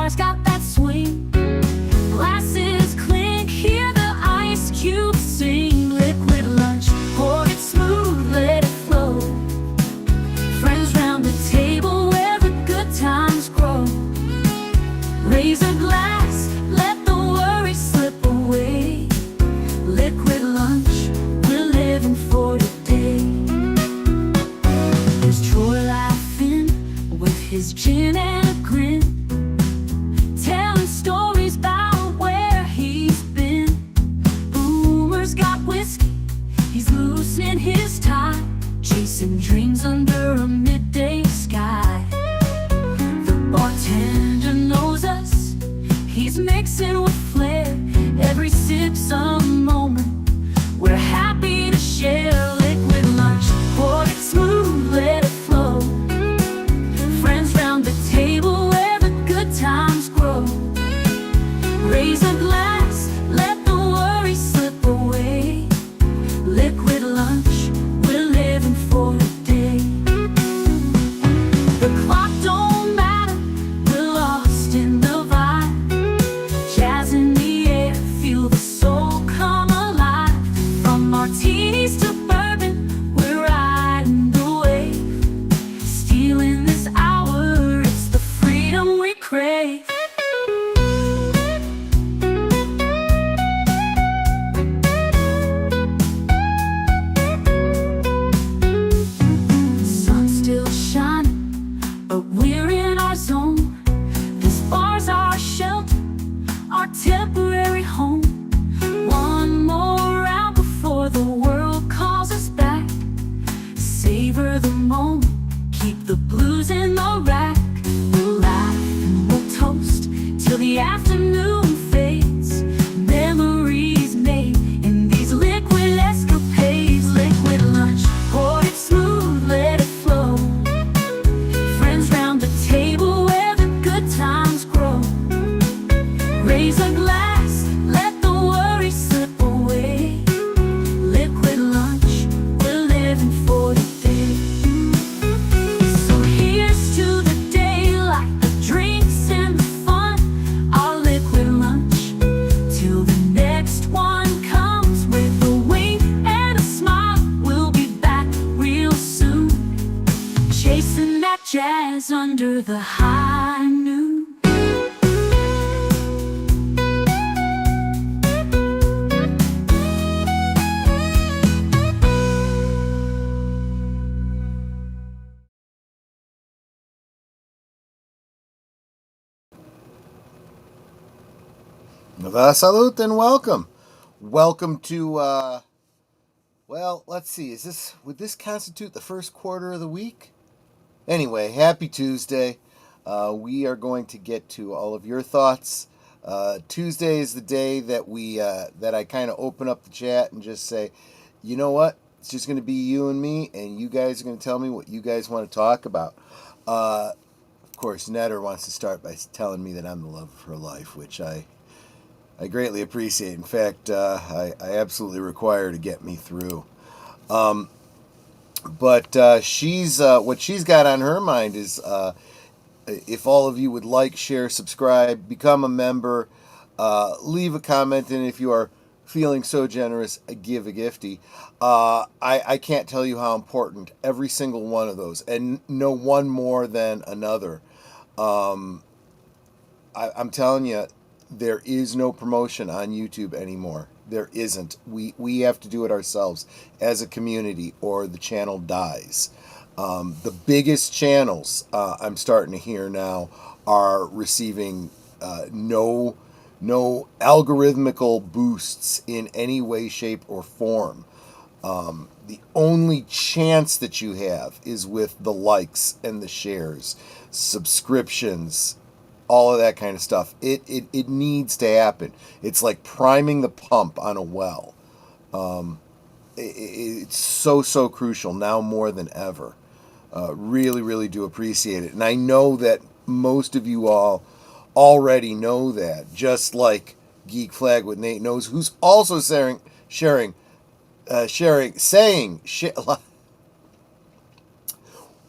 bars got that swing. Glasses clink, hear the ice cubes sing. Liquid lunch, pour it smooth, let it flow. Friends round the table where the good times grow. Raise a glass, let the worry slip away. Liquid lunch, we're living for today. There's Troy laughing with his gin and a grin, telling stories about where he's been. Boomer's got whiskey, he's loosening his tie, chasing dreams under a midday sky. The bartender knows us, he's mixing with flair. Every sip's a moment we're happy to share. Liquid lunch, pour it smooth, let it flow. Friends round the table where the good times grow. Raise a glass, let the worry slip away. Liquid lunch, we're living for today. The clock don't matter, we're lost in the vibe. Jazz in the air, feel the soul come alive. From martinis to bourbon, we're riding the wave. Stealing this hour, it's the freedom we crave. Sun's still shining, but we're in our zone. This bar's our shelter, our temporary home. One more round before the world calls us back. Savor the moment, keep the blues in the rack. We'll laugh and we'll toast till the afternoon fades. Memories made in these liquid escapades. Liquid lunch, pour it smooth, let it flow. Friends round the table where the good times grow. Raise a glass, let the worry slip away. Liquid lunch, we're living for today. So here's to the daylight, the drinks and the fun. Our liquid lunch, till the next one comes. With a wink and a smile, we'll be back real soon. Chasing that jazz under the high noon. Salute and welcome. Welcome to, well, let's see, would this constitute the first quarter of the week? Anyway, happy Tuesday. We are going to get to all of your thoughts. Tuesday is the day that that I kind of open up the chat and just say, you know what? It's just going to be you and me, and you guys are going to tell me what you guys want to talk about. Of course, Netter wants to start by telling me that I'm the love of her life, which I greatly appreciate. In fact, I absolutely require to get me through. But she's what she's got on her mind is if all of you would like, share, subscribe, become a member, leave a comment, and if you are feeling so generous, give a gifty. I can't tell you how important every single one of those, and no one more than another. I'm telling you, there is no promotion on YouTube anymore. There isn't. We have to do it ourselves as a community, or the channel dies. The biggest channels, I'm starting to hear now, are receiving no algorithmical boosts in any way, shape, or form. The only chance that you have is with the likes and the shares, subscriptions, all of that kind of stuff. It needs to happen. It's like priming the pump on a well. It's so crucial now more than ever. Really do appreciate it. And I know that most of you all already know that, just like Geek Flag with Nate Knows, who's also saying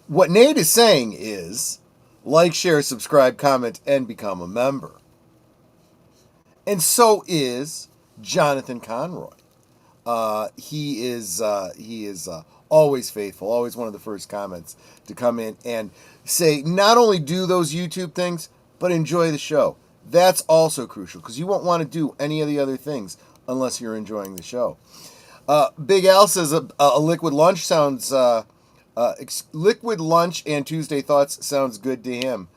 what Nate is saying is, Like, share, subscribe, comment, and become a member. And so is Jonathan Conroy. He is always faithful, always one of the first comments to come in and say not only do those YouTube things, but enjoy the show. That's also crucial because you won't want to do any of the other things unless you're enjoying the show. Big Al says a liquid lunch sounds liquid lunch and Tuesday thoughts sounds good to him.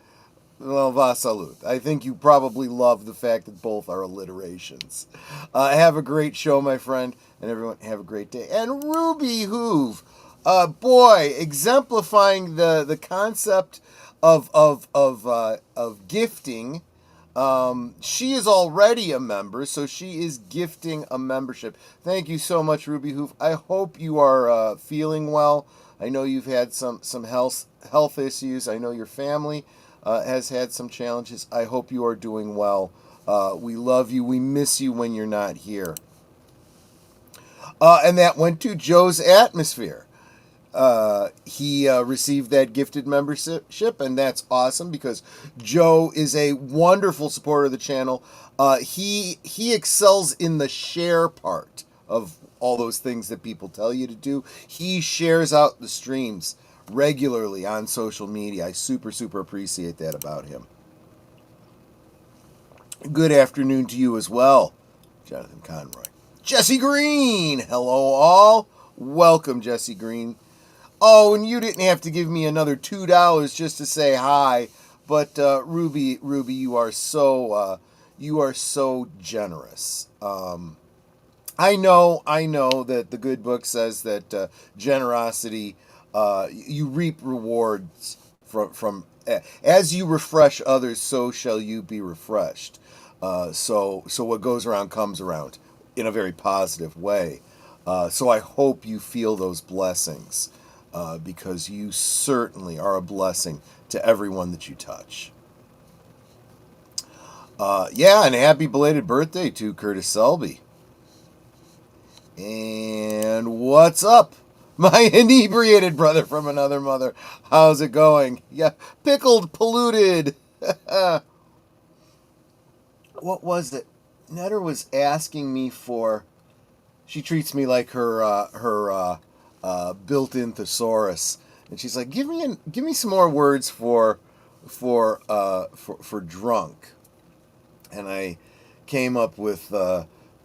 Well, va salute. I think you probably love the fact that both are alliterations. Have a great show, my friend, and everyone have a great day. And RubyHoove, boy, exemplifying the concept of gifting. She is already a member, so she is gifting a membership. Thank you so much, RubyHoove. I hope you are feeling well. I know you've had some health issues. I know your family has had some challenges. I hope you are doing well. We love you. We miss you when you're not here. And that went to Joe's Atmosphere. He received that gifted membership, and that's awesome because Joe is a wonderful supporter of the channel. He excels in the share part of all those things that people tell you to do. He shares out the streams regularly on social media. I super appreciate that about him. Good afternoon to you as well, Jonathan Conroy. Jesse Green, hello all. Welcome, Jesse Green. Oh, and you didn't have to give me another $2 just to say hi, but Ruby, you are so generous. I know that the good book says that generosity, you reap rewards from as you refresh others, so shall you be refreshed. So what goes around comes around in a very positive way. So I hope you feel those blessings because you certainly are a blessing to everyone that you touch. Yeah, and happy belated birthday to Curtis Selby. And what's up, my inebriated brother from another mother? How's it going? Yeah, pickled, polluted. What was it? Netter was asking me for. She treats me like her built-in thesaurus, and she's like, "Give me some more words for drunk." And I came up with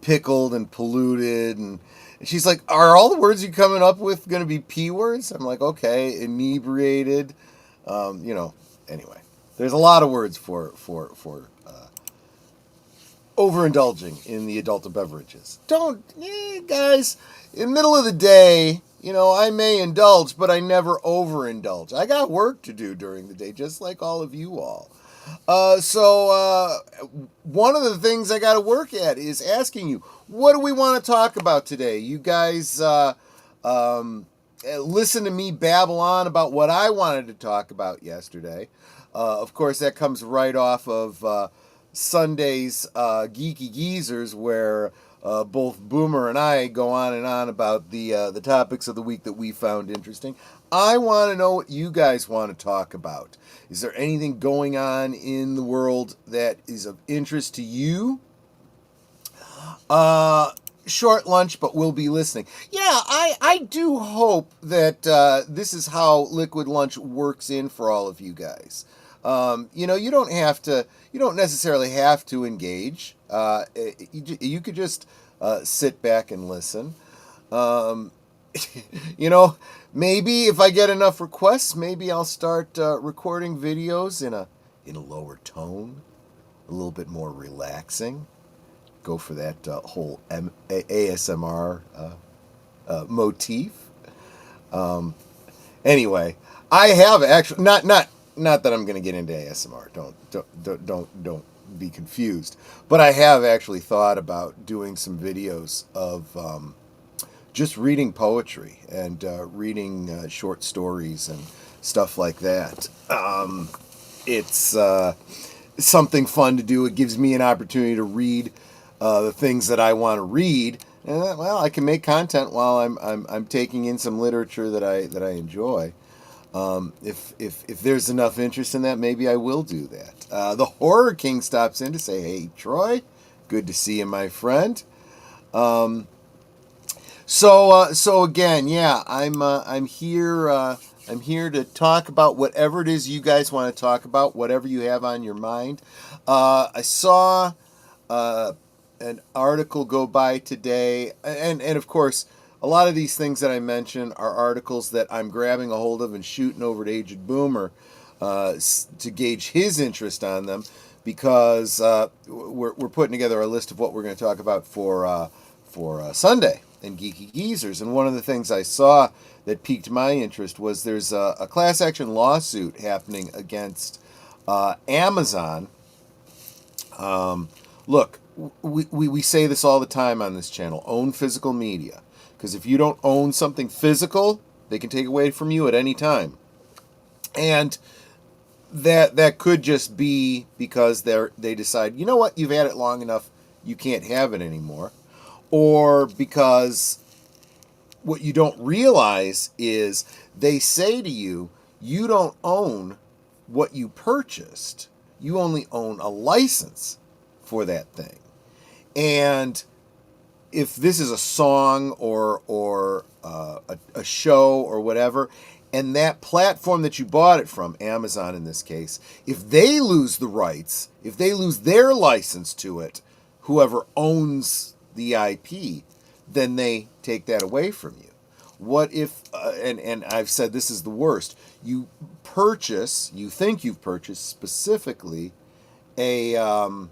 pickled and polluted, and she's like, "Are all the words you coming up with going to be P words?" I'm like, "Okay, inebriated." Anyway, there's a lot of words for overindulging in the adult beverages. Guys, in the middle of the day, I may indulge, but I never overindulge. I got work to do during the day, just like all of you all. So one of the things I got to work at is asking you, what do we want to talk about today? You guys listen to me babble on about what I wanted to talk about yesterday. Of course, that comes right off of Sunday's Geeky Geezers, where both Boomer and I go on and on about the topics of the week that we found interesting. I want to know what you guys want to talk about. Is there anything going on in the world that is of interest to you? Short lunch, but we'll be listening. Yeah, I do hope that this is how Liquid Lunch works in for all of you guys. You don't necessarily have to engage. You could just sit back and listen. Maybe if I get enough requests, maybe I'll start recording videos in a lower tone, a little bit more relaxing. Go for that whole ASMR motif. Anyway, I have actually not that I'm going to get into ASMR. Don't be confused. But I have actually thought about doing some videos of just reading poetry and reading short stories and stuff like that. It's something fun to do. It gives me an opportunity to read the things that I want to read. And I can make content while I'm taking in some literature that I enjoy. If there's enough interest in that, maybe I will do that. The Horror King stops in to say, "Hey, Troy, good to see you, my friend." So again, yeah, I'm here. I'm here to talk about whatever it is you guys want to talk about, whatever you have on your mind. I saw an article go by today, and of course, a lot of these things that I mention are articles that I'm grabbing a hold of and shooting over to Aged Boomer to gauge his interest on them, because we're putting together a list of what we're going to talk about for Sunday and Geeky Geezers. And one of the things I saw that piqued my interest was there's a class action lawsuit happening against Amazon. Look, we say this all the time on this channel: own physical media. Because if you don't own something physical, they can take it away from you at any time. And that could just be because they decide, you know what, you've had it long enough, you can't have it anymore. Or because what you don't realize is they say to you, you don't own what you purchased. You only own a license for that thing. And if this is a song or a show or whatever, and that platform that you bought it from, Amazon in this case, if they lose the rights, if they lose their license to it, whoever owns the IP, then they take that away from you. What if, and I've said this is the worst, you think you've purchased specifically a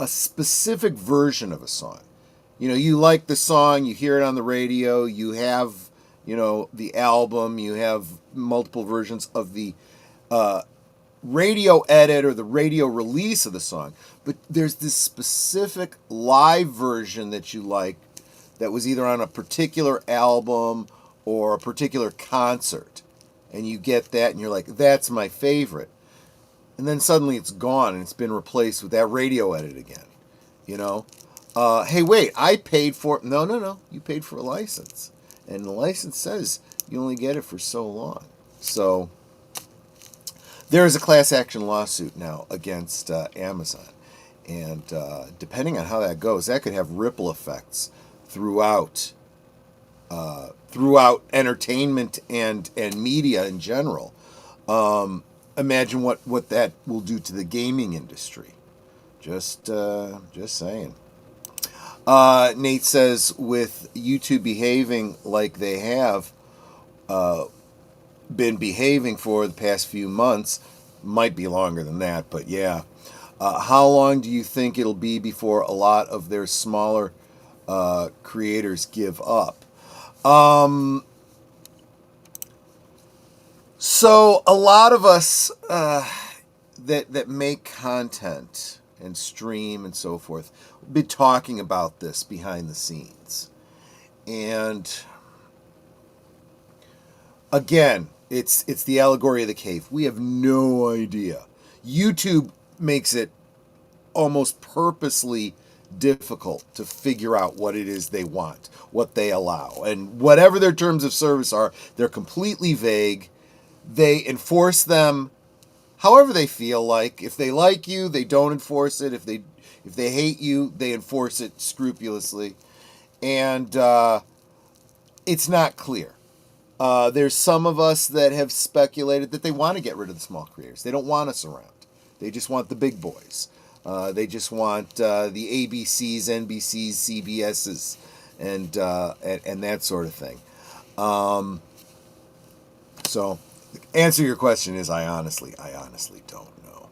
specific version of a song. You know, you like the song, you hear it on the radio, you have, the album, you have multiple versions of the radio edit or the radio release of the song. But there's this specific live version that you like that was either on a particular album or a particular concert. And you get that and you're like, that's my favorite. And then suddenly it's gone and it's been replaced with that radio edit again. Hey, wait, I paid for it. No, you paid for a license. And the license says you only get it for so long. So there is a class action lawsuit now against Amazon. And depending on how that goes, that could have ripple effects throughout entertainment and media in general. Imagine what that will do to the gaming industry. Just saying. Nate says, with YouTube behaving like they have been behaving for the past few months, might be longer than that, but yeah. How long do you think it'll be before a lot of their smaller creators give up? So a lot of us that make content and stream and so forth be talking about this behind the scenes. And again, it's the allegory of the cave. We have no idea. YouTube makes it almost purposely difficult to figure out what it is they want, what they allow. And whatever their terms of service are, they're completely vague. They enforce them however they feel like. If they like you, they don't enforce it. If they hate you, they enforce it scrupulously. And it's not clear. There's some of us that have speculated that they want to get rid of the small creators. They don't want us around. They just want the big boys. They just want the ABCs, NBCs, CBSs, and that sort of thing. So, answer your question is I honestly don't know.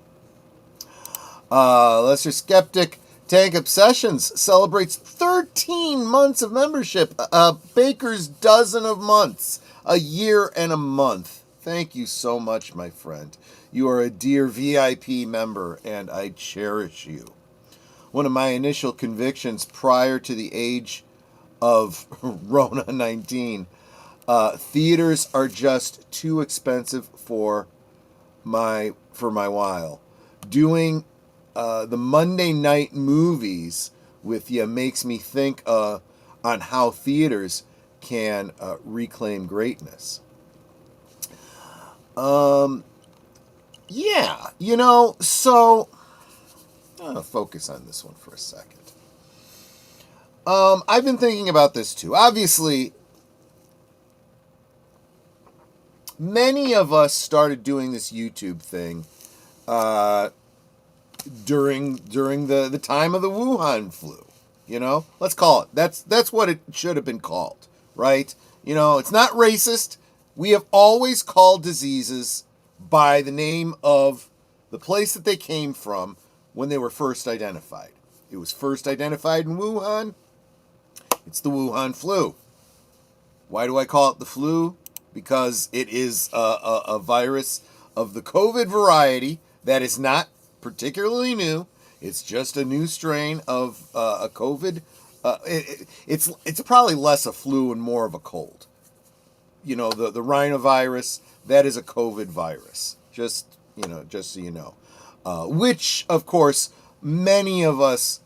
Lesser Skeptic Tank Obsessions celebrates 13 months of membership. A baker's dozen of months. A year and a month. Thank you so much, my friend. You are a dear VIP member, and I cherish you. One of my initial convictions prior to the age of Rona 19, theaters are just too expensive for my while. Doing the Monday night movies with you makes me think on how theaters can reclaim greatness. Yeah, you know, so I'm gonna focus on this one for a second. I've been thinking about this too. Obviously, many of us started doing this YouTube thing during the time of the Wuhan flu. You know, let's call it. That's what it should have been called, right? You know, it's not racist. We have always called diseases by the name of the place that they came from when they were first identified. It was first identified in Wuhan. It's the Wuhan flu. Why do I call it the flu? Because it is a virus of the COVID variety that is not particularly new. It's just a new strain of a COVID. It's probably less a flu and more of a cold. You know, the rhinovirus, that is a COVID virus. Just so you know. Which, of course, many of us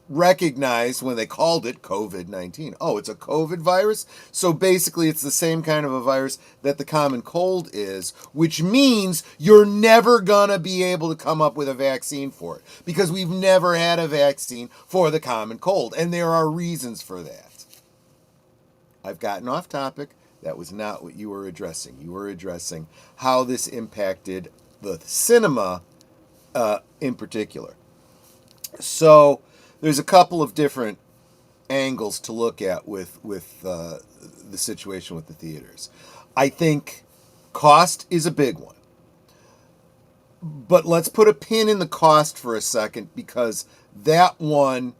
recognized when they called it COVID-19. Oh, it's a COVID virus? So basically it's the same kind of a virus that the common cold is, which means you're never gonna be able to come up with a vaccine for it, because we've never had a vaccine for the common cold, and there are reasons for that. I've gotten off topic. That was not what you were addressing. You were addressing how this impacted the cinema in particular. So there's a couple of different angles to look at with the situation with the theaters. I think cost is a big one. But let's put a pin in the cost for a second, because that one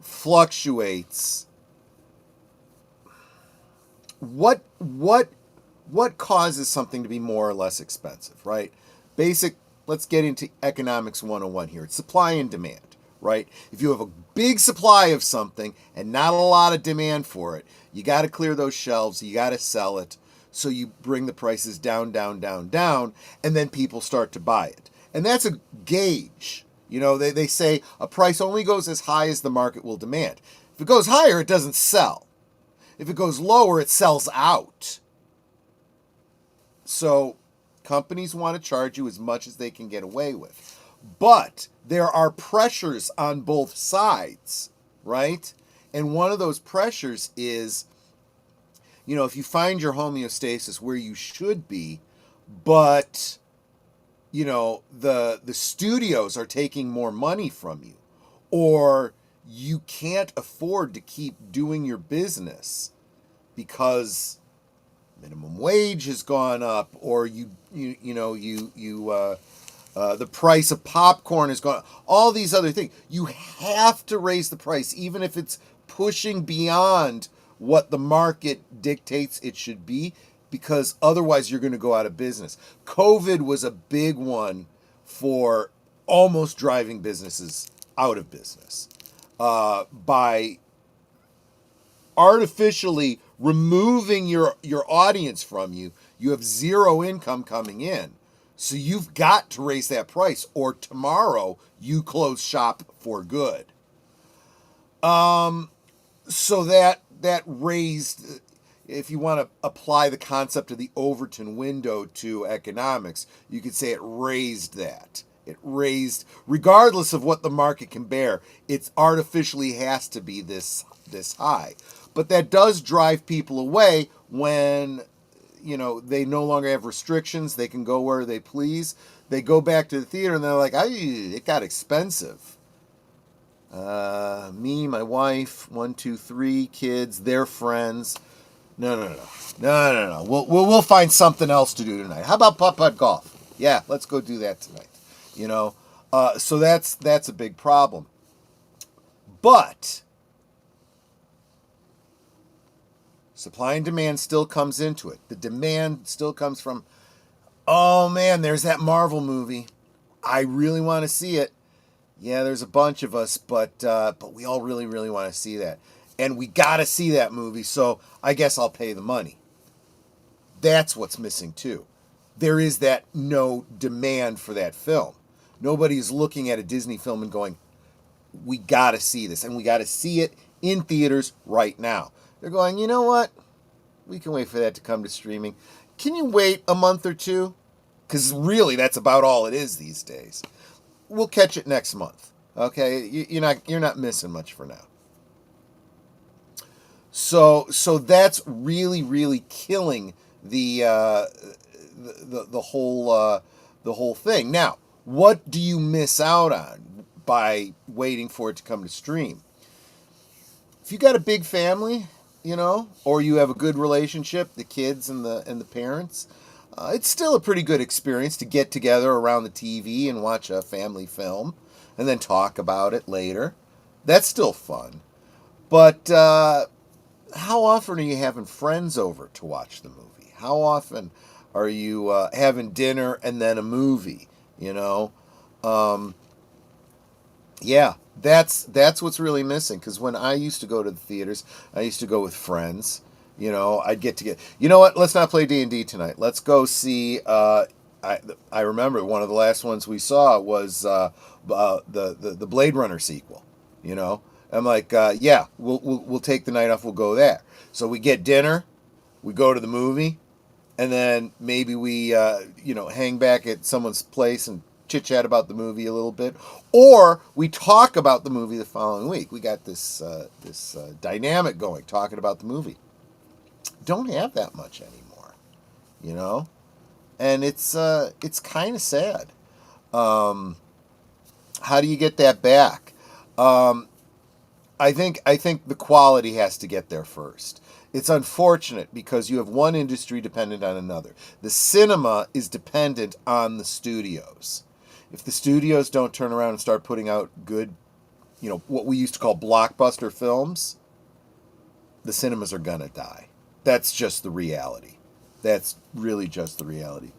fluctuates. What causes something to be more or less expensive, right? Let's get into economics 101 here. It's supply and demand. Right? If you have a big supply of something and not a lot of demand for it, you got to clear those shelves, you got to sell it, so you bring the prices down, down, down, down, and then people start to buy it. And that's a gauge. You know, they say a price only goes as high as the market will demand. If it goes higher, it doesn't sell. If it goes lower, it sells out. So companies want to charge you as much as they can get away with. But there are pressures on both sides, right? And one of those pressures is, you know, if you find your homeostasis where you should be, but, you know, the studios are taking more money from you, or you can't afford to keep doing your business because minimum wage has gone up, or the price of popcorn has gone up, all these other things. You have to raise the price, even if it's pushing beyond what the market dictates it should be, because otherwise you're going to go out of business. COVID was a big one for almost driving businesses out of business by artificially removing your audience from you. You have zero income coming in. So you've got to raise that price, or tomorrow you close shop for good. So that raised, if you want to apply the concept of the Overton window to economics, you could say it raised that. It raised, regardless of what the market can bear, it artificially has to be this high. But that does drive people away when, you know, they no longer have restrictions. They can go where they please. They go back to the theater and they're like, it got expensive. Me, my wife, 1, 2, 3 kids, their friends. No. We'll find something else to do tonight. How about putt-putt golf? Yeah, let's go do that tonight. You know, so that's a big problem. But supply and demand still comes into it. The demand still comes from, oh man, there's that Marvel movie. I really want to see it. Yeah, there's a bunch of us, but we all really, really want to see that. And we got to see that movie, so I guess I'll pay the money. That's what's missing too. There is that no demand for that film. Nobody's looking at a Disney film and going, we got to see this, and we got to see it in theaters right now. They're going, you know what? We can wait for that to come to streaming. can you wait a month or two? Because really, that's about all it is these days. We'll catch it next month. Okay, you're not missing much for now. So that's really killing the whole thing. Now, what do you miss out on by waiting for it to come to stream? If you got a big family, or you have a good relationship, the kids and the parents, it's still a pretty good experience to get together around the TV and watch a family film and then talk about it later. That's still fun. But how often are you having friends over to watch the movie? How often are you having dinner and then a movie? Yeah, that's what's really missing. Because when I used to go to the theaters, I used to go with friends. I'd get together. You know what? Let's not play D&D tonight. Let's go see. I remember one of the last ones we saw was the Blade Runner sequel. I'm like, yeah, we'll take the night off. We'll go there. So we get dinner, we go to the movie, and then maybe we hang back at someone's place and chit chat about the movie a little bit, or we talk about the movie the following week. We got this dynamic going, talking about the movie. Don't have that much anymore, and it's kind of sad. How do you get that back? I think the quality has to get there first. It's unfortunate because you have one industry dependent on another. The cinema is dependent on the studios. If the studios don't turn around and start putting out good, what we used to call blockbuster films, the cinemas are gonna die. That's just the reality. That's really just the reality.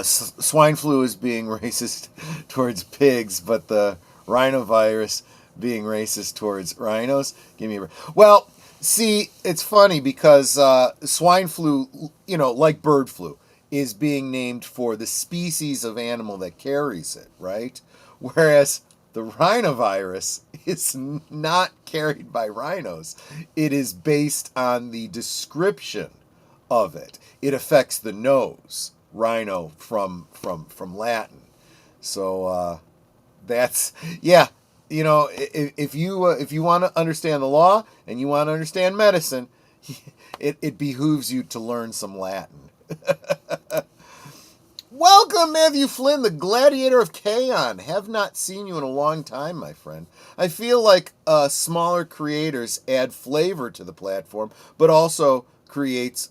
Swine flu is being racist towards pigs, but the rhinovirus being racist towards rhinos. Give me a... Well, see, it's funny because swine flu, like bird flu, is being named for the species of animal that carries it, right? Whereas the rhinovirus is not carried by rhinos. It is based on the description of it. It affects the nose. Rhino from Latin. So that's, yeah, if you want to understand the law and you want to understand medicine, it behooves you to learn some Latin. Welcome, Matthew Flynn, the Gladiator of Chaon. Have not seen you in a long time, my friend. I feel like smaller creators add flavor to the platform, but also creates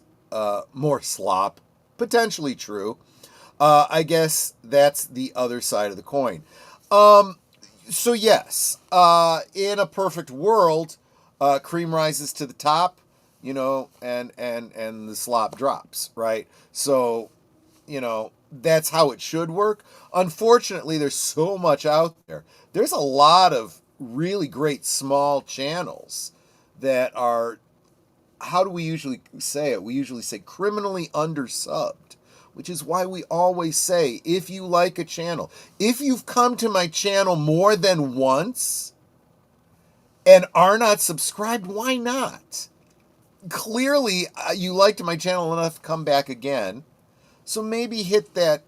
more slop. Potentially true. I guess that's the other side of the coin. So yes, in a perfect world, cream rises to the top, and the slop drops, right? So, that's how it should work. Unfortunately, there's so much out there. There's a lot of really great small channels that are, how do we usually say it? We usually say criminally undersubbed, which is why we always say, if you like a channel, if you've come to my channel more than once and are not subscribed, why not? Clearly, you liked my channel enough to come back again. So maybe hit that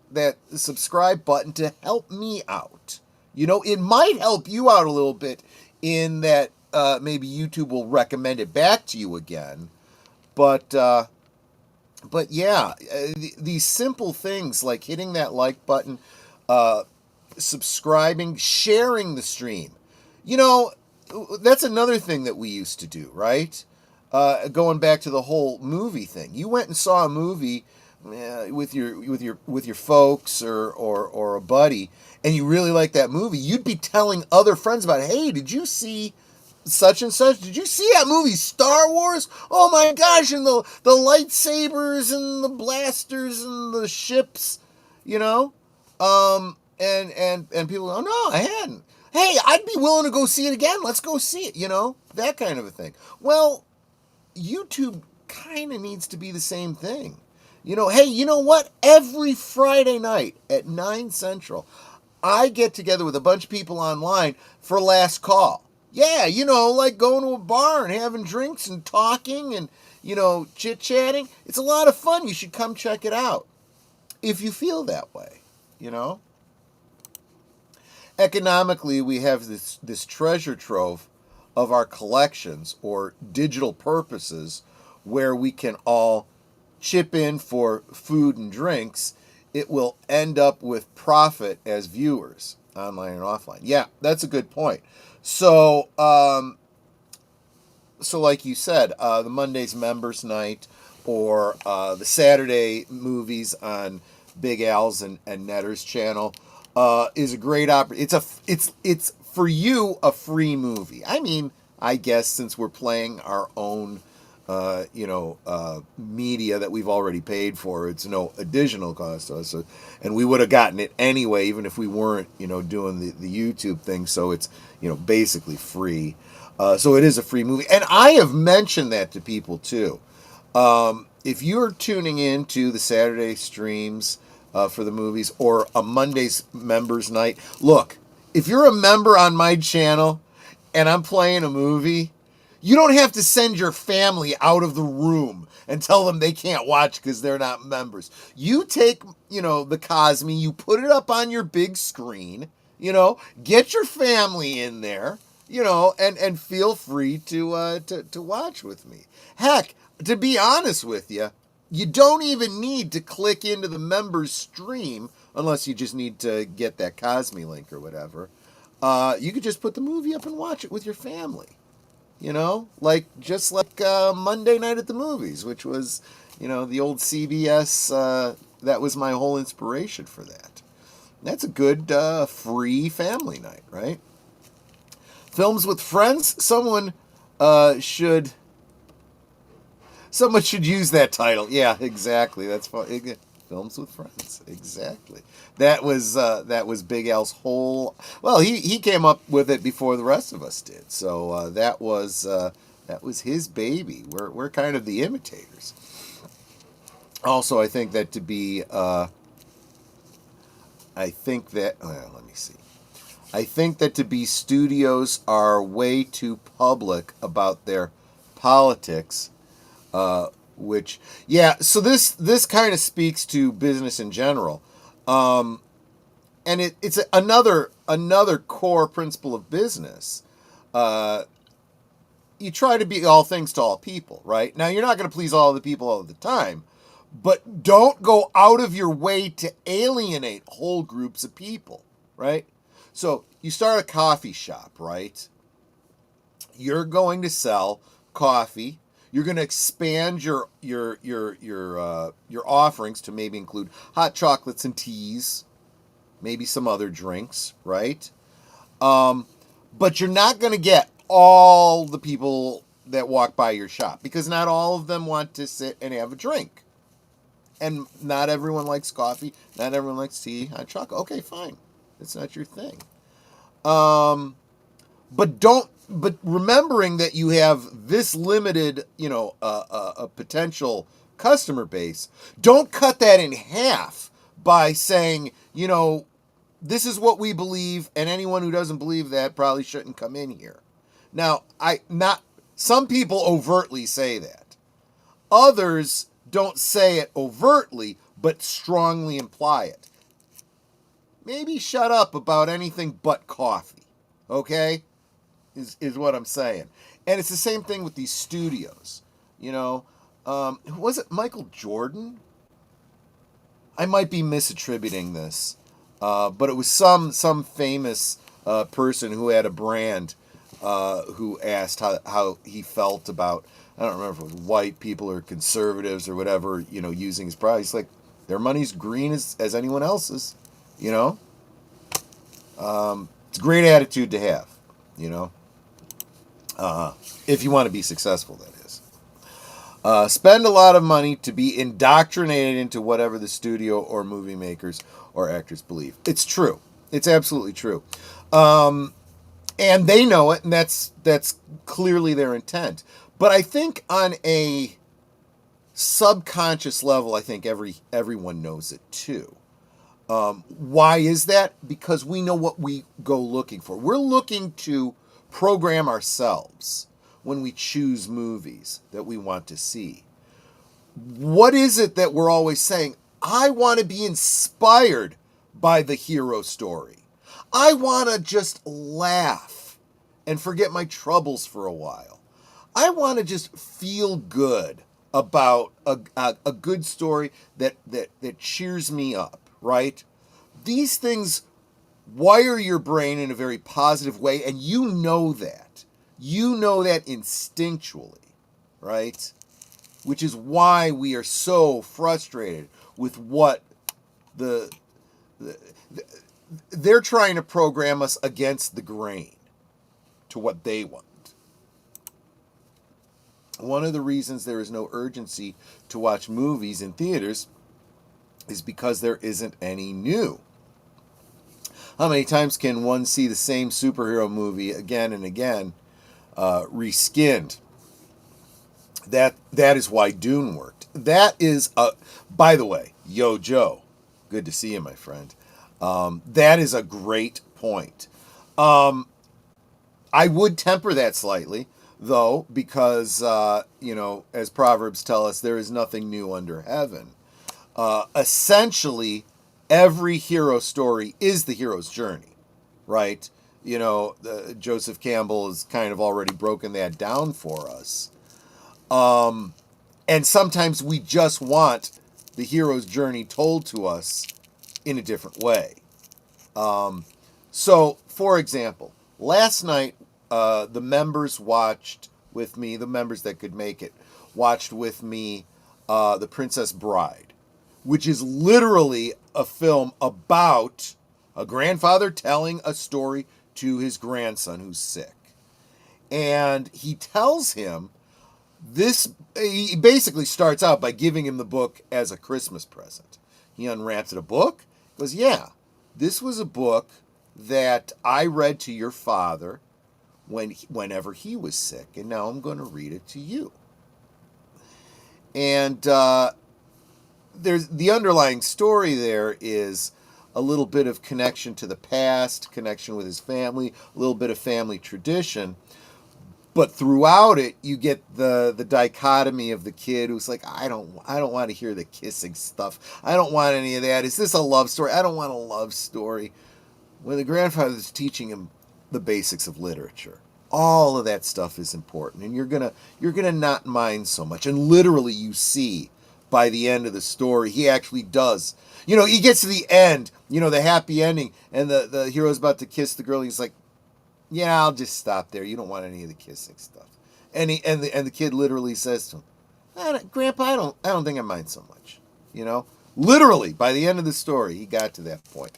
subscribe button to help me out. It might help you out a little bit in that maybe YouTube will recommend it back to you again. But yeah, these simple things like hitting that like button, subscribing, sharing the stream. That's another thing that we used to do, right? Going back to the whole movie thing. You went and saw a movie with your folks or a buddy, and you really like that movie. You'd be telling other friends about, hey, did you see such and such? Did you see that movie Star Wars? Oh my gosh, and the lightsabers and the blasters and the ships, and people go, no, I hadn't. Hey, I'd be willing to go see it again. Let's go see it, that kind of a thing. Well, YouTube kind of needs to be the same thing. Hey, you know what? Every Friday night at 9 Central, I get together with a bunch of people online for Last Call. Yeah, like going to a bar and having drinks and talking and, chit-chatting. It's a lot of fun. You should come check it out if you feel that way, Economically, we have this treasure trove of our collections or digital purposes where we can all chip in for food and drinks. It will end up with profit as viewers, online and offline. Yeah, that's a good point. So, like you said, the Monday's members night or the Saturday movies on Big Al's and Netter's channel is a great opportunity. It's for you a free movie. I mean, I guess since we're playing our own media that we've already paid for, it's no additional cost to us. So, and we would have gotten it anyway, even if we weren't, doing the YouTube thing. So it's, basically free. So it is a free movie. And I have mentioned that to people too. If you're tuning in to the Saturday streams for the movies or a Monday's members night, look, if you're a member on my channel and I'm playing a movie, you don't have to send your family out of the room and tell them they can't watch because they're not members. You take, the Cosme, you put it up on your big screen, get your family in there, and feel free to watch with me. Heck, to be honest with you, you don't even need to click into the members stream unless you just need to get that Cosme link or whatever. You could just put the movie up and watch it with your family. Just like Monday Night at the Movies, which was, the old CBS, that was my whole inspiration for that. That's a good free family night, right? Films with friends, someone should use that title. Yeah, exactly. That's fun. Films with friends, exactly. That was Big Al's whole. Well, he came up with it before the rest of us did. So that was his baby. We're kind of the imitators. Also, I think that to be. Let me see. I think that to be studios are way too public about their politics. So this kind of speaks to business in general. And it's another core principle of business. You try to be all things to all people, right? Now, you're not going to please all the people all the time, but don't go out of your way to alienate whole groups of people, right? So you start a coffee shop, right? You're going to sell coffee. You're going to expand your offerings to maybe include hot chocolates and teas, maybe some other drinks, right? But you're not going to get all the people that walk by your shop because not all of them want to sit and have a drink. And not everyone likes coffee. Not everyone likes tea, hot chocolate. Okay, fine. It's not your thing. But remembering that you have this limited, a potential customer base, don't cut that in half by saying, this is what we believe, and anyone who doesn't believe that probably shouldn't come in here. Now, some people overtly say that. Others don't say it overtly, but strongly imply it. Maybe shut up about anything but coffee, okay? Is what I'm saying. And it's the same thing with these studios. Was it Michael Jordan? I might be misattributing this, but it was some famous person who had a brand who asked how he felt about, I don't remember if it was white people or conservatives or whatever, using his product. He's like, their money's green as anyone else's, It's a great attitude to have, if you want to be successful, that is. Spend a lot of money to be indoctrinated into whatever the studio or movie makers or actors believe. It's true. It's absolutely true. And they know it, and that's clearly their intent. But I think on a subconscious level, I think everyone knows it too. Why is that? Because we know what we go looking for. We're looking to program ourselves. when we choose movies that we want to see? What is it that we're always saying? I want to be inspired by the hero story. I want to just laugh and forget my troubles for a while. I want to just feel good about a good story that cheers me up, right? These things wire your brain in a very positive way, and you know that. You know that instinctually, right? Which is why we are so frustrated with what they're trying to program us against the grain to what they want. One of the reasons there is no urgency to watch movies in theaters is because there isn't any new. How many times can one see the same superhero movie again and again, reskinned? That is why Dune worked. That is by the way, Yo Joe, good to see you, my friend. That is a great point. I would temper that slightly, though, because, as Proverbs tell us, there is nothing new under heaven. Essentially, every hero story is the hero's journey, right? Joseph Campbell has kind of already broken that down for us. And sometimes we just want the hero's journey told to us in a different way. So, for example, last night, the members watched with me, the members that could make it, watched with me The Princess Bride, which is literally a film about a grandfather telling a story to his grandson who's sick. And he tells him he basically starts out by giving him the book as a Christmas present. He unwraps a book, goes, yeah, this was a book that I read to your father whenever he was sick, and now I'm going to read it to you. And there's the underlying story there is a little bit of connection to the past, connection with his family, a little bit of family tradition. But throughout it, you get the dichotomy of the kid who's like, I don't want to hear the kissing stuff. I don't want any of that. Is this a love story? I don't want a love story. When the grandfather's teaching him the basics of literature, all of that stuff is important, and you're gonna not mind so much. And literally, you see by the end of the story, he actually does. He gets to the end, the happy ending, and the hero's about to kiss the girl. And he's like, yeah, I'll just stop there. You don't want any of the kissing stuff. And the kid literally says to him, Grandpa, I don't think I mind so much. Literally, by the end of the story, he got to that point.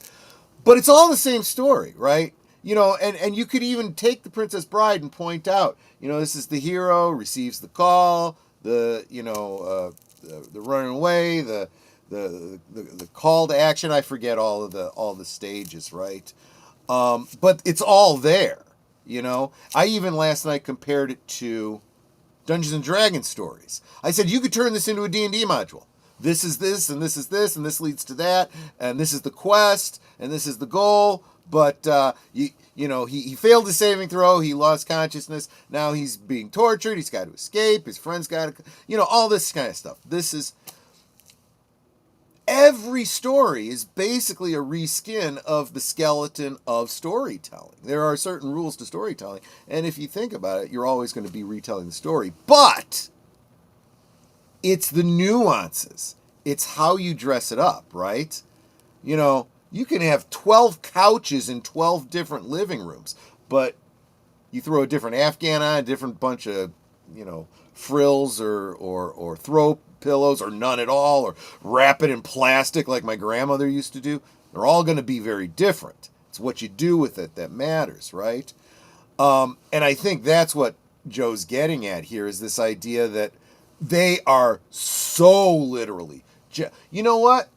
But it's all the same story, right? And you could even take The Princess Bride and point out, this is the hero, receives the call, the running away, the call to action. I forget all the stages, right? But it's all there, I even last night compared it to Dungeons and Dragons stories. I said, you could turn this into a D&D module. This is this, and this is this, and this leads to that, and this is the quest, and this is the goal. But, he failed his saving throw. He lost consciousness. Now he's being tortured. He's got to escape. His friend's got to, all this kind of stuff. Every story is basically a reskin of the skeleton of storytelling. There are certain rules to storytelling, and if you think about it, you're always going to be retelling the story. But it's the nuances. It's how you dress it up, right? You can have 12 couches in 12 different living rooms, but you throw a different Afghan on, a different bunch of, frills or throw pillows or none at all, or wrap it in plastic like my grandmother used to do. They're all going to be very different. It's what you do with it that matters, right? And I think that's what Joe's getting at here, is this idea that they are so literally, you know what?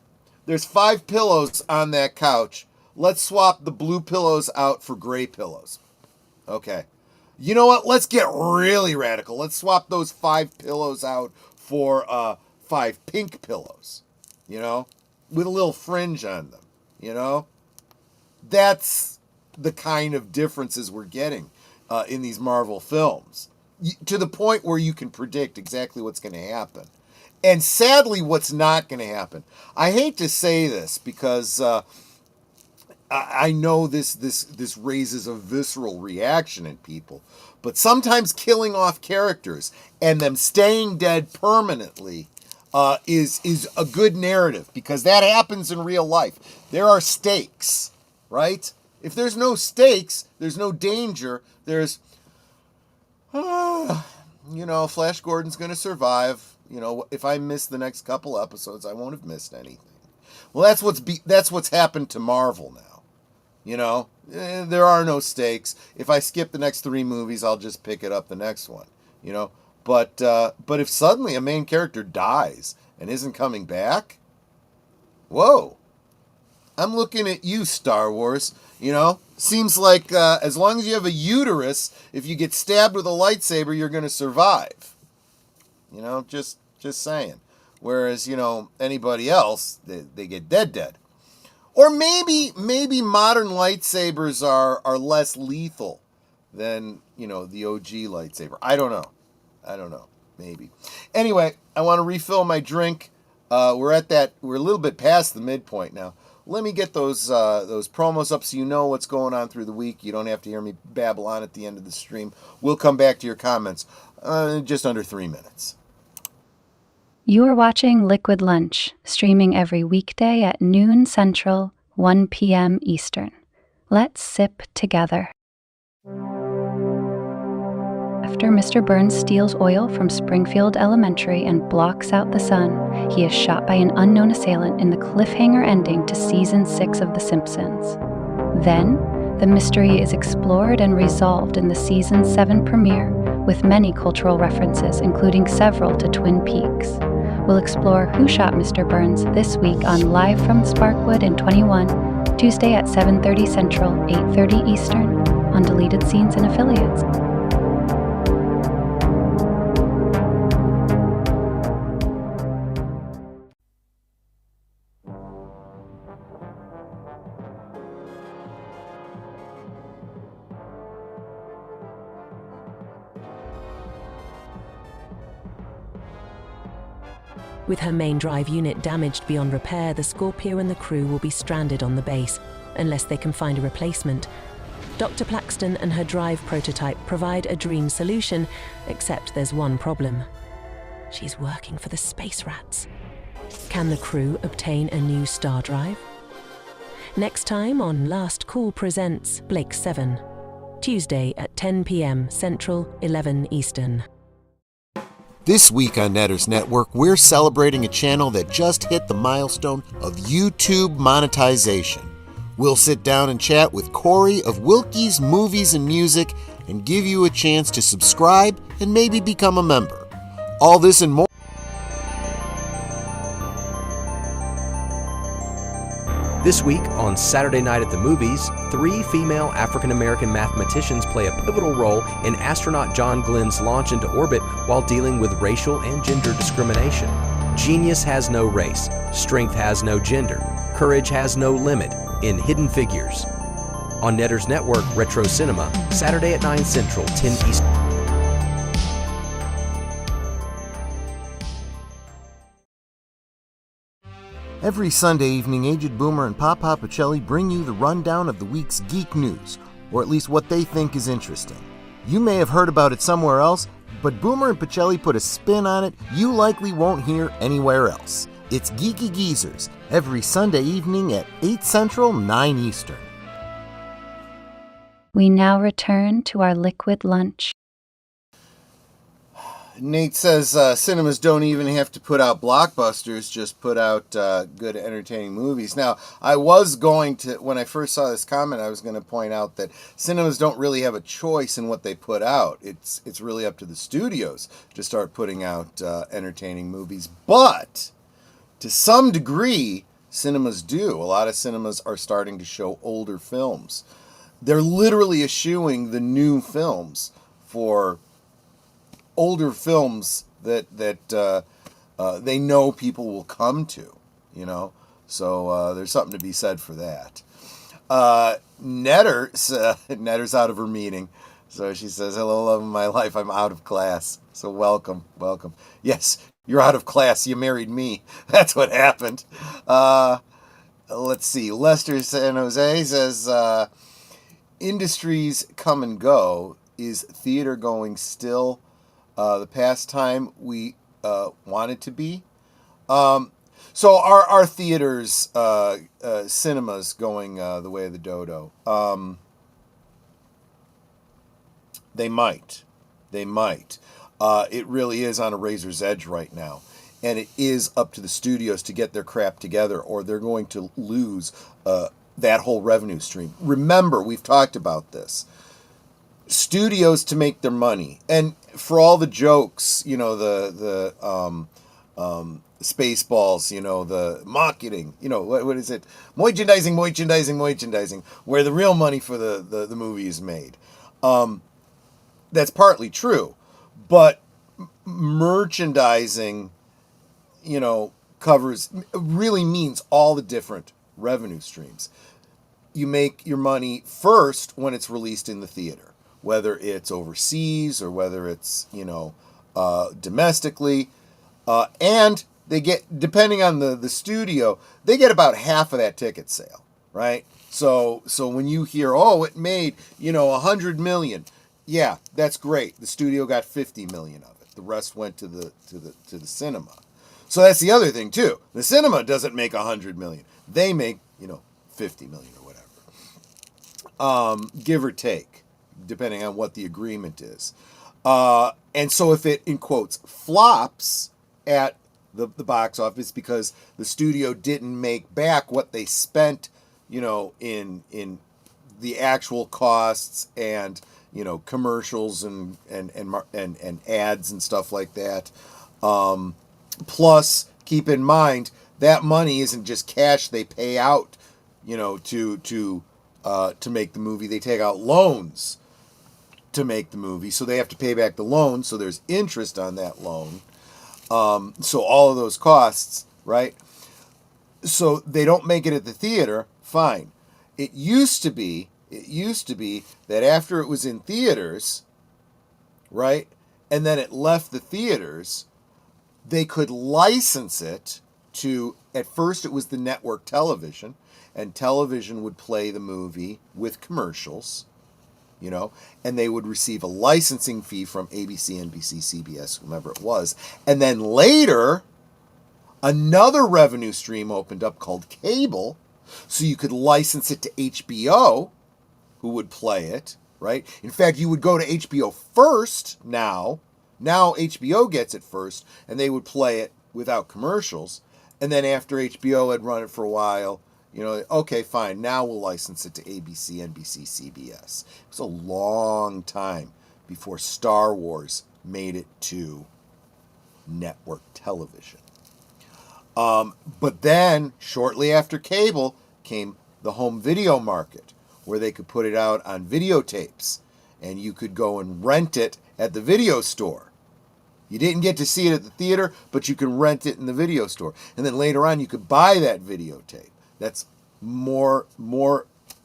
There's 5 pillows on that couch. Let's swap the blue pillows out for gray pillows. Okay. You know what? Let's get really radical. Let's swap those 5 pillows out for 5 pink pillows, with a little fringe on them, That's the kind of differences we're getting in these Marvel films. to the point where you can predict exactly what's going to happen. And sadly, what's not going to happen. I hate to say this because I know this raises a visceral reaction in people, but sometimes killing off characters and them staying dead permanently is a good narrative, because that happens in real life. There are stakes, right? If there's no stakes, there's no danger. There's, Flash Gordon's going to survive. If I miss the next couple episodes, I won't have missed anything. Well, that's what's happened to Marvel now. There are no stakes. If I skip the next 3 movies, I'll just pick it up the next one. But if suddenly a main character dies and isn't coming back, whoa! I'm looking at you, Star Wars. Seems like as long as you have a uterus, if you get stabbed with a lightsaber, you're going to survive. Just saying. Whereas, anybody else, they get dead. Or maybe modern lightsabers are less lethal than, the OG lightsaber. I don't know. Maybe. Anyway, I want to refill my drink. We're a little bit past the midpoint now. Let me get those promos up so you know what's going on through the week. You don't have to hear me babble on at the end of the stream. We'll come back to your comments just under 3 minutes. You are watching Liquid Lunch, streaming every weekday at noon Central, 1 p.m. Eastern. Let's sip together. After Mr. Burns steals oil from Springfield Elementary and blocks out the sun, he is shot by an unknown assailant in the cliffhanger ending to Season 6 of The Simpsons. Then, the mystery is explored and resolved in the Season 7 premiere, with many cultural references, including several to Twin Peaks. We'll explore who shot Mr. Burns this week on Live from Sparkwood in 21, Tuesday at 7:30 Central, 8:30 Eastern, on Deleted Scenes and Affiliates. With her main drive unit damaged beyond repair, the Scorpio and the crew will be stranded on the base, unless they can find a replacement. Dr. Plaxton and her drive prototype provide a dream solution, except there's one problem. She's working for the Space Rats. Can the crew obtain a new star drive? Next time on Last Call Presents Blake 7, Tuesday at 10 p.m. Central, 11 Eastern. This week on Netters Network, we're celebrating a channel that just hit the milestone of YouTube monetization. We'll sit down and chat with Corey of Wilky's Movies and Music and give you a chance to subscribe and maybe become a member. All this and more. This week on Saturday Night at the Movies, 3 female African-American mathematicians play a pivotal role in astronaut John Glenn's launch into orbit while dealing with racial and gender discrimination. Genius has no race, strength has no gender, courage has no limit in Hidden Figures. On Netters Network Retro Cinema, Saturday at 9 Central, 10 Eastern. Every Sunday evening, Aged Boomer and Papa Pacelli bring you the rundown of the week's geek news, or at least what they think is interesting. You may have heard about it somewhere else, but Boomer and Pacelli put a spin on it you likely won't hear anywhere else. It's Geeky Geezers, every Sunday evening at 8 Central, 9 Eastern. We now return to our liquid lunch. Nate says cinemas don't even have to put out blockbusters, just put out good entertaining movies. Now, I was going to, when I first saw this comment, I was going to point out that cinemas don't really have a choice in what they put out. It's really up to the studios to start putting out entertaining movies. But to some degree, cinemas do. A lot of cinemas are starting to show older films. They're literally eschewing the new films for older films that they know people will come to, So there's something to be said for that. Netter's out of her meeting So she says, hello, love of my life. I'm out of class. So welcome. Yes, you're out of class. You married me. That's what happened. Let's see. Lester San Jose says, industries come and go. Is theater going still the pastime we want it to be? So our theaters, cinemas going the way of the dodo. They might. It really is on a razor's edge right now. And it is up to the studios to get their crap together, or they're going to lose that whole revenue stream. Remember, we've talked about this. Studios to make their money. And for all the jokes, the Spaceballs, the marketing, what is it? Merchandising, where the real money for the movie is made. That's partly true, but merchandising, really means all the different revenue streams. You make your money first when it's released in the theater, whether it's overseas or whether it's, domestically, and they get, depending on the studio, they get about half of that ticket sale, right? So when you hear, it made, $100 million, yeah, that's great. The studio got 50 million of it. The rest went to the cinema. So that's the other thing too. The cinema doesn't make 100 million. They make, 50 million or whatever. Give or take, depending on what the agreement is. And so if it, in quotes, flops at the box office because the studio didn't make back what they spent, in the actual costs and, commercials and ads and stuff like that. Plus, keep in mind that money isn't just cash they pay out, to make the movie. They take out loans to make the movie, so they have to pay back the loan. So there's interest on that loan. So all of those costs, right? So they don't make it at the theater. Fine. It used to be that after it was in theaters, right, and then it left the theaters, they could license it to, at first it was the network television, and television would play the movie with commercials, and they would receive a licensing fee from ABC, NBC, CBS, whomever it was. And then later, another revenue stream opened up called cable, so you could license it to HBO, who would play it, right? In fact, you would go to HBO first now. Now HBO gets it first, and they would play it without commercials. And then after HBO had run it for a while, okay, fine, now we'll license it to ABC, NBC, CBS. It was a long time before Star Wars made it to network television. But then, shortly after cable, came the home video market, where they could put it out on videotapes, and you could go and rent it at the video store. You didn't get to see it at the theater, but you can rent it in the video store. And then later on, you could buy that videotape. That's more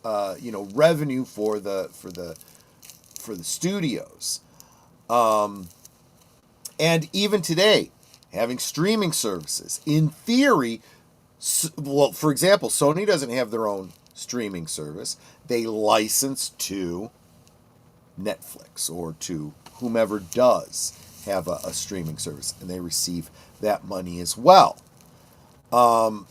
revenue for the studios. And even today, having streaming services, in theory, well, for example, Sony doesn't have their own streaming service. They license to Netflix or to whomever does have a streaming service, and they receive that money as well. But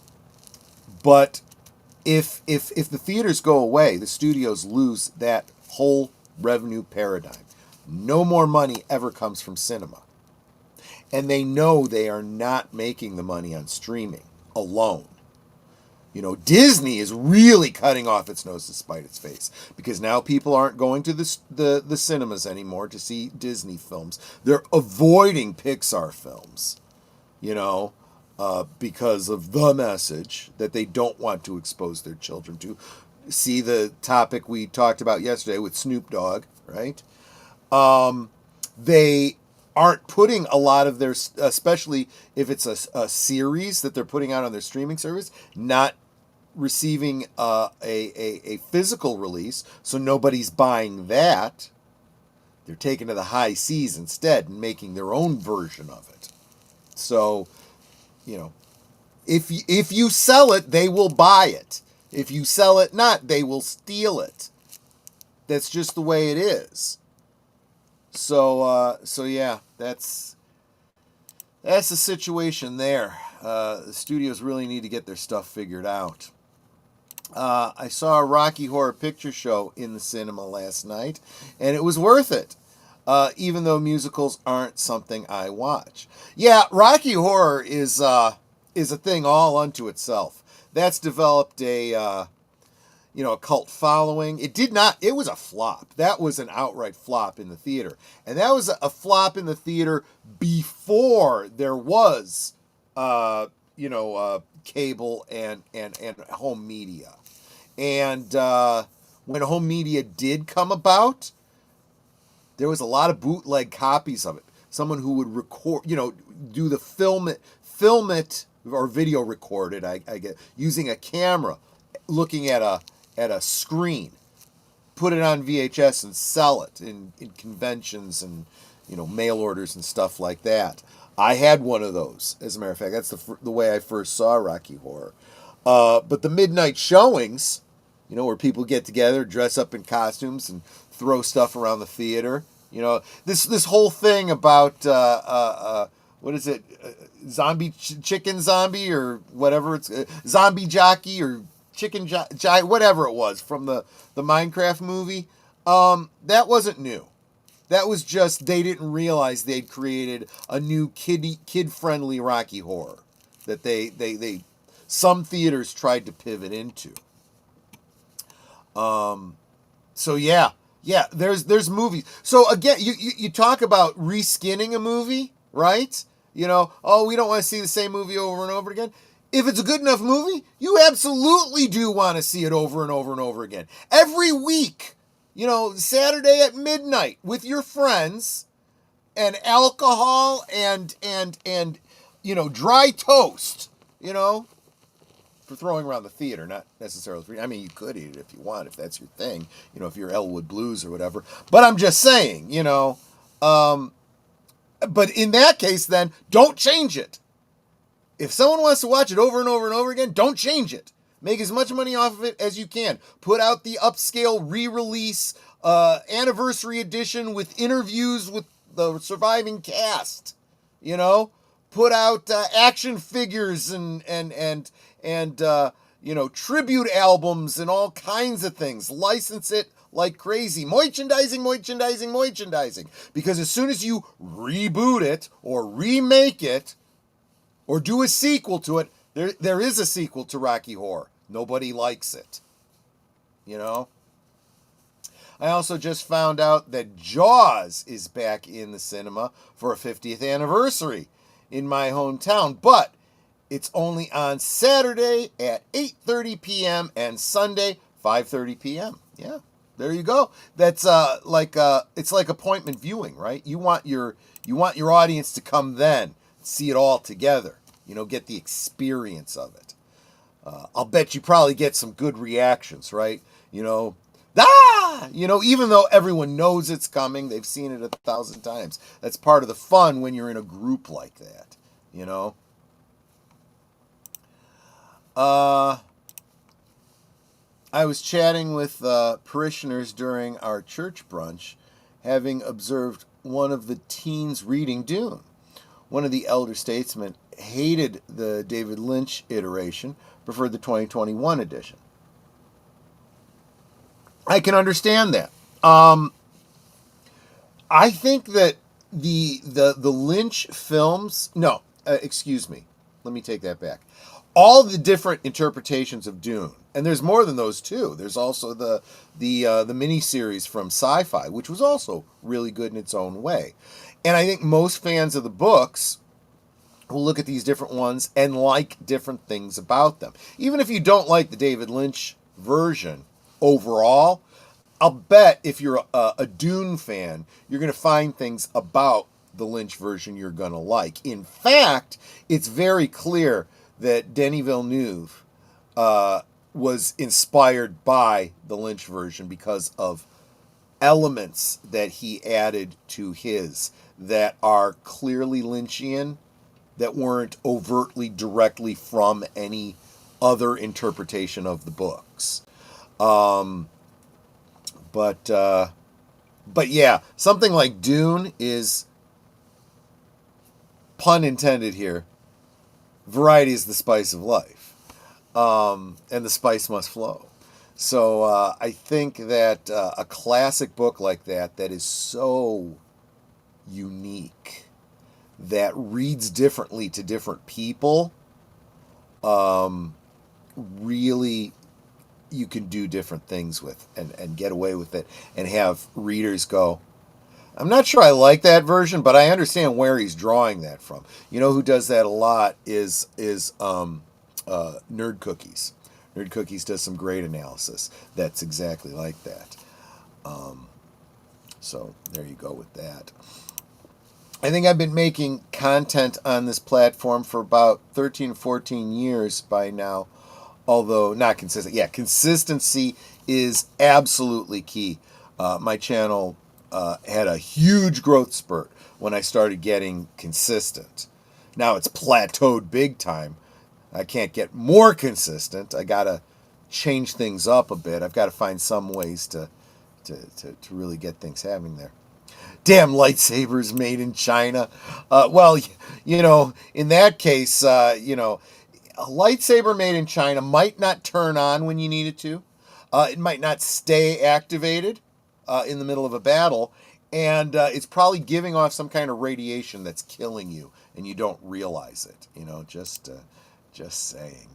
if the theaters go away, the studios lose that whole revenue paradigm. No more money ever comes from cinema. And they know they are not making the money on streaming alone. Disney is really cutting off its nose to spite its face, because now people aren't going to the cinemas anymore to see Disney films. They're avoiding Pixar films, because of the message that they don't want to expose their children to. See the topic we talked about yesterday with Snoop Dogg, right? They aren't putting a lot of their, especially if it's a series that they're putting out on their streaming service, not receiving a physical release, so nobody's buying that, They're taking to the high seas instead and making their own version of it. So, if you sell it, they will buy it. If you sell it not, they will steal it. That's just the way it is. So yeah, that's the situation there. The studios really need to get their stuff figured out. I saw a Rocky Horror Picture Show in the cinema last night, and it was worth it, even though musicals aren't something I watch. Yeah, Rocky Horror is a thing all unto itself. That's developed a cult following. It was a flop. That was an outright flop in the theater. And that was a flop in the theater before there was, cable and home media. And when home media did come about, there was a lot of bootleg copies of it. Someone who would record, do the film it, or video record it, I get, using a camera, looking at a screen, put it on VHS and sell it in conventions and, mail orders and stuff like that. I had one of those, as a matter of fact. That's the way I first saw Rocky Horror. But the midnight showings, where people get together, dress up in costumes and throw stuff around the theater. This whole thing about, what is it, chicken zombie or whatever, it's zombie jockey or chicken whatever it was from the Minecraft movie. That wasn't new. That was just, they didn't realize they'd created a new kid-friendly Rocky Horror that they some theaters tried to pivot into. So yeah, there's movies. So again, you talk about reskinning a movie, right? We don't want to see the same movie over and over again. If it's a good enough movie, you absolutely do want to see it over and over and over again. Every week, Saturday at midnight with your friends and alcohol and dry toast, for throwing around the theater, not necessarily free. I mean, you could eat it if you want, if that's your thing, if you're Elwood Blues or whatever. But I'm just saying, but in that case, then, don't change it. If someone wants to watch it over and over and over again, don't change it. Make as much money off of it as you can. Put out the upscale re-release anniversary edition with interviews with the surviving cast. Put out action figures and tribute albums and all kinds of things. License it like crazy. Merchandising. Because as soon as you reboot it or remake it or do a sequel to it, there is a sequel to Rocky Horror. Nobody likes it. I also just found out that Jaws is back in the cinema for a 50th anniversary in my hometown, but it's only on Saturday at 8:30 p.m. and Sunday 5:30 p.m. Yeah, there you go. That's it's like appointment viewing, right? You want your audience to come then, see it all together. Get the experience of it. I'll bet you probably get some good reactions, right? Even though everyone knows it's coming, they've seen it 1,000 times. That's part of the fun when you're in a group like that, I was chatting with parishioners during our church brunch, having observed one of the teens reading Dune. One of the elder statesmen hated the David Lynch iteration, preferred the 2021 edition. I can understand that. I think that the Lynch films, excuse me, let me take that back. All the different interpretations of Dune, and there's more than those too. There's also the miniseries from Sci-Fi, which was also really good in its own way. And I think most fans of the books will look at these different ones and like different things about them. Even if you don't like the David Lynch version overall, I'll bet if you're a Dune fan, you're going to find things about the Lynch version you're going to like. In fact, it's very clear that Denis Villeneuve was inspired by the Lynch version because of elements that he added to his that are clearly Lynchian, that weren't overtly directly from any other interpretation of the books. But yeah, something like Dune is, pun intended here, variety is the spice of life, and the spice must flow. So I think that a classic book like that is so unique, that reads differently to different people, really you can do different things with and get away with it and have readers go, I'm not sure I like that version, but I understand where he's drawing that from. You know who does that a lot is Nerd Cookies. Nerd Cookies does some great analysis that's exactly like that. So there you go with that. I think I've been making content on this platform for about 13, 14 years by now, although not consistent. Yeah, consistency is absolutely key. My channel had a huge growth spurt when I started getting consistent. Now it's plateaued big time. I can't get more consistent. I got to change things up a bit. I've got to find some ways to really get things happening there. Damn lightsabers made in China. Well, you know, in that case, you know, a lightsaber made in China might not turn on when you need it to. It might not stay activated in the middle of a battle. And it's probably giving off some kind of radiation that's killing you, and you don't realize it. You know, just saying.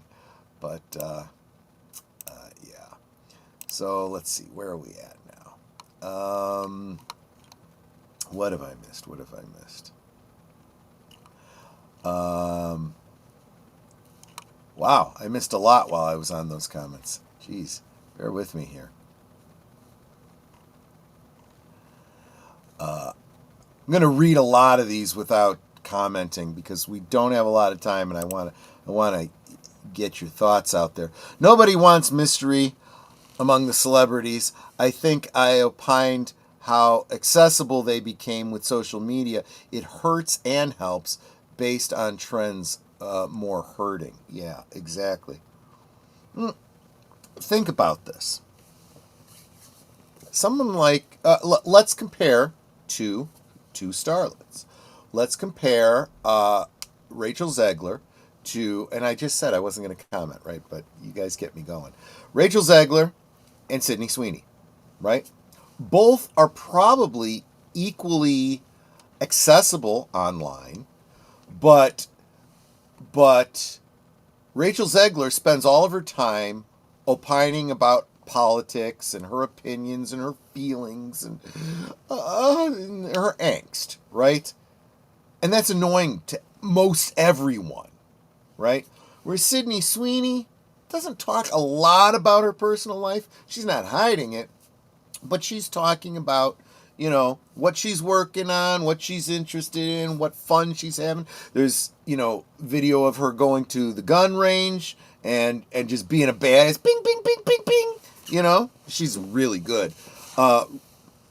But, yeah. So, let's see. Where are we at now? What have I missed? Wow, I missed a lot while I was on those comments. Jeez, bear with me here. I'm going to read a lot of these without commenting because we don't have a lot of time, and I want to get your thoughts out there. Nobody wants mystery among the celebrities. I think I opined how accessible they became with social media. It hurts and helps based on trends more hurting. Yeah, exactly. Think about this. Someone like, let's compare two starlets. Let's compare Rachel Zegler to, and I just said I wasn't going to comment, right? But you guys get me going. Rachel Zegler and Sydney Sweeney, right? Both are probably equally accessible online, but Rachel Zegler spends all of her time opining about politics and her opinions and her feelings and her angst, right? And that's annoying to most everyone, right? Where Sydney Sweeney doesn't talk a lot about her personal life. She's not hiding it, but she's talking about, you know, what she's working on, what she's interested in, what fun she's having. There's, you know, video of her going to the gun range and just being a badass. Bing, bing, bing, bing, bing. You know, she's really good.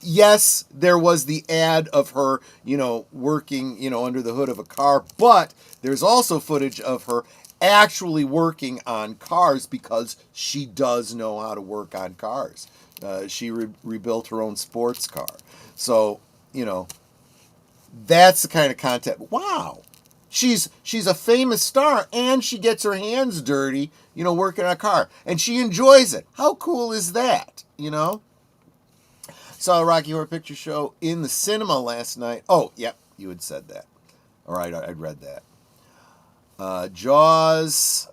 Yes, there was the ad of her, you know, working, you know, under the hood of a car, but there's also footage of her actually working on cars because she does know how to work on cars. She rebuilt her own sports car. So, you know, that's the kind of content. Wow. She's a famous star and she gets her hands dirty, you know, working on a car. And she enjoys it. How cool is that, you know? Saw a Rocky Horror Picture Show in the cinema last night. Oh, yep, you had said that. All right, I'd read that. Jaws.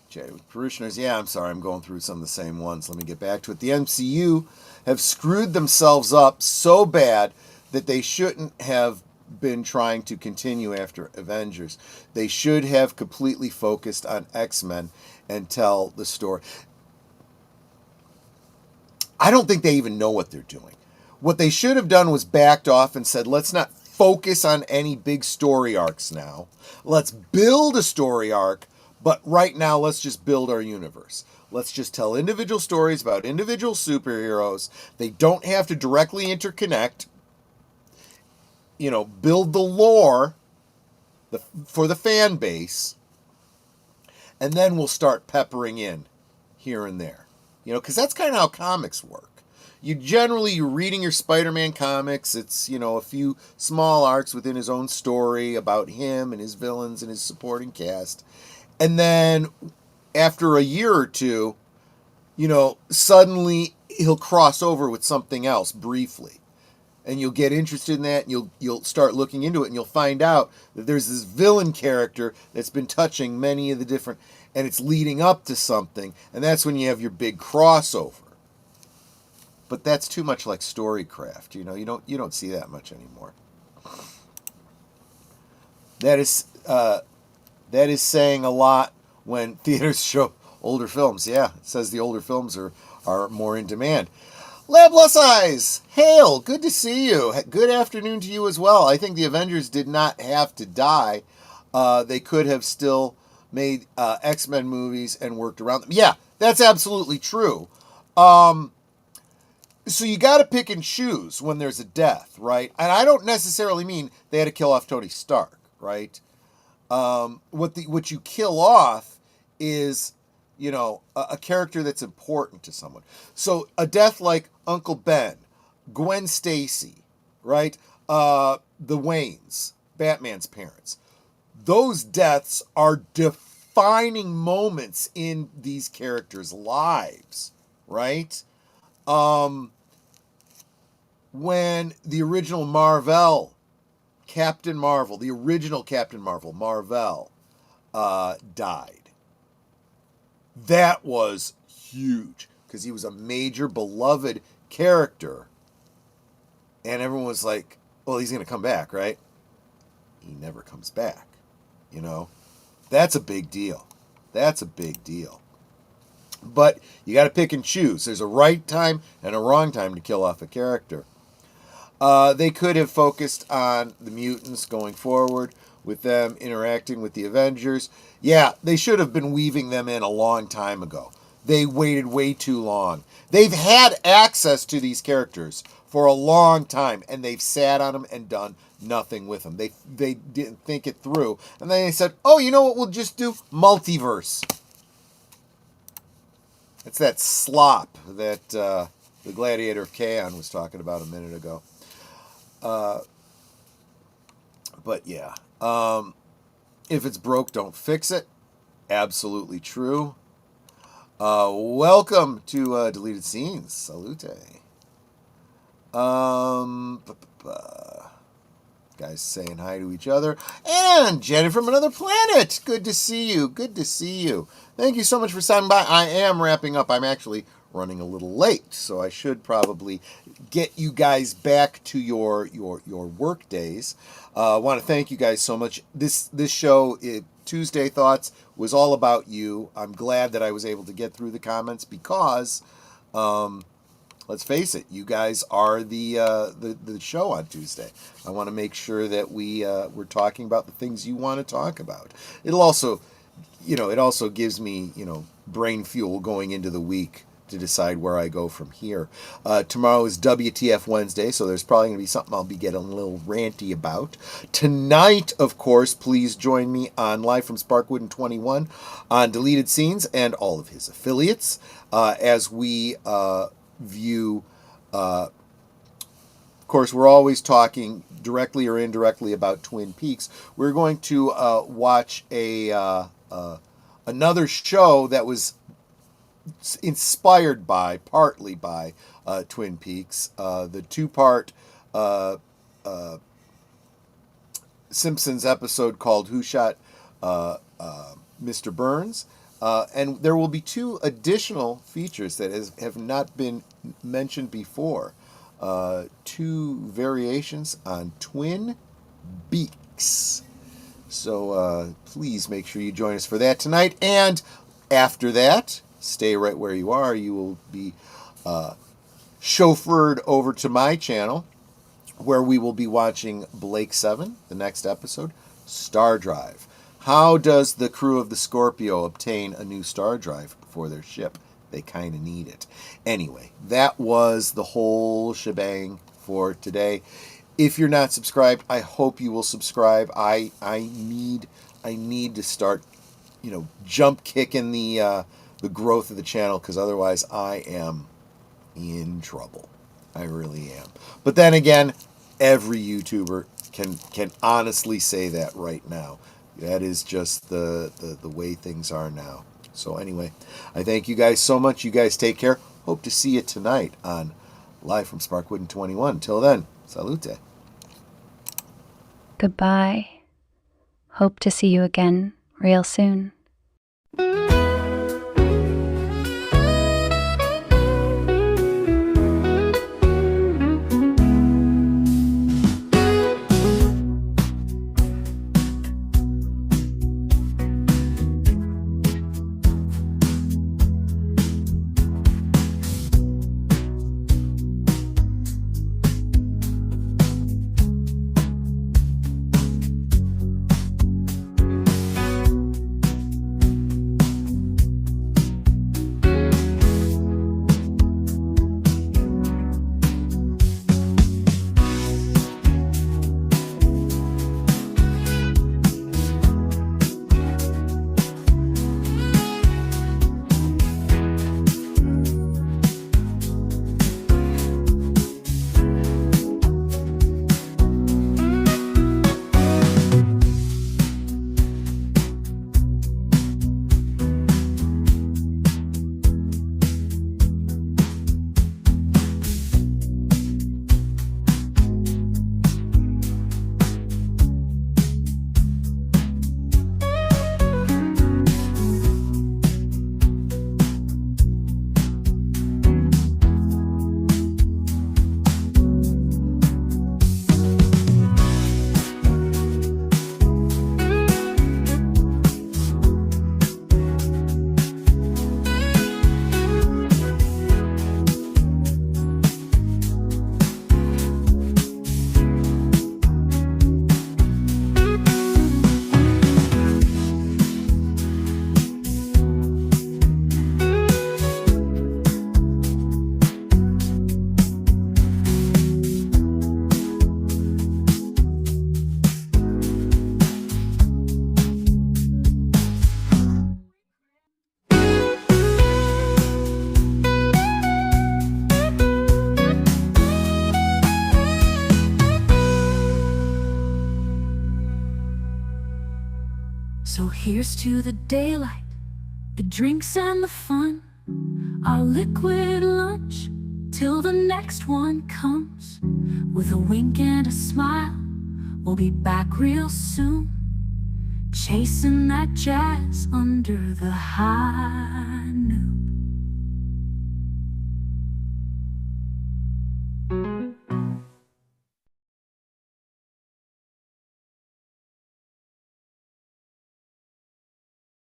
Chatted with parishioners. Yeah, I'm sorry, I'm going through some of the same ones. Let me get back to it. The MCU have screwed themselves up so bad that they shouldn't have been trying to continue after Avengers. They should have completely focused on X-Men and tell the story. I don't think they even know what they're doing. What they should have done was backed off and said, let's not focus on any big story arcs now. Let's build a story arc, but right now let's just build our universe. Let's just tell individual stories about individual superheroes. They don't have to directly interconnect. Build the lore for the fan base, and then we'll start peppering in here and there. Because that's kind of how comics work. You're reading your Spider-Man comics. It's, a few small arcs within his own story about him and his villains and his supporting cast. And then after a year or two, suddenly he'll cross over with something else briefly. And you'll get interested in that, and you'll start looking into it, and you'll find out that there's this villain character that's been touching many of the different, and it's leading up to something, and that's when you have your big crossover. But that's too much like Storycraft, you don't see that much anymore. That is saying a lot when theaters show older films. Yeah, it says the older films are more in demand. Labless Eyes, hail, good to see you. Good afternoon to you as well. I think the Avengers did not have to die. They could have still made X-Men movies and worked around them. Yeah, that's absolutely true. So you got to pick and choose when there's a death, right? And I don't necessarily mean they had to kill off Tony Stark, right? What you kill off is, a character that's important to someone. So a death like Uncle Ben, Gwen Stacy, right? The Waynes, Batman's parents. Those deaths are defining moments in these characters' lives, right? When the original Marvel, the original Captain Marvel, died. That was huge because he was a major beloved character. And everyone was like, well, he's going to come back, right? He never comes back, That's a big deal. That's a big deal. But you got to pick and choose. There's a right time and a wrong time to kill off a character. They could have focused on the mutants going forward, with them interacting with the Avengers. Yeah, they should have been weaving them in a long time ago. They waited way too long. They've had access to these characters for a long time, and they've sat on them and done nothing with them. They didn't think it through. And then they said, oh, you know what we'll just do? Multiverse. It's that slop that the Gladiator of Chaon was talking about a minute ago. But yeah, if it's broke, don't fix it. Absolutely true. Welcome to Deleted Scenes. Salute. Guys saying hi to each other. And Jenny from another planet. Good to see you. Good to see you. Thank you so much for stopping by. I am wrapping up. I'm actually running a little late, so I should probably get you guys back to your work days. I want to thank you guys so much. This show, Tuesday Thoughts, was all about you. I'm glad that I was able to get through the comments because, let's face it, you guys are the show on Tuesday. I want to make sure that we're talking about the things you want to talk about. It'll also, it also gives me, brain fuel going into the week to decide where I go from here. Tomorrow is WTF Wednesday, so there's probably going to be something I'll be getting a little ranty about. Tonight, of course, please join me on Live from Sparkwood and 21 on Deleted Scenes and all of his affiliates as we view... of course, we're always talking directly or indirectly about Twin Peaks. We're going to watch another show that was inspired partly by Twin Peaks, the two-part Simpsons episode called Who Shot Mr. Burns? And there will be two additional features that have not been mentioned before. Two variations on Twin Peaks. So please make sure you join us for that tonight. And after that, stay right where you are. You will be chauffeured over to my channel, where we will be watching Blake 7, the next episode, Star Drive. How does the crew of the Scorpio obtain a new star drive for their ship? They kind of need it. Anyway, that was the whole shebang for today. If you're not subscribed, I hope you will subscribe. I need to start, jump kicking the growth of the channel, because otherwise I am in trouble. I really am. But then again, every YouTuber can honestly say that right now. That is just the way things are now. So anyway, I thank you guys so much. You guys take care. Hope to see you tonight on Live from Sparkwood in 21. Till then, salute. Goodbye. Hope to see you again real soon. So here's to the daylight, the drinks and the fun, our liquid lunch, till the next one comes. With a wink and a smile, we'll be back real soon, chasing that jazz under the high noon.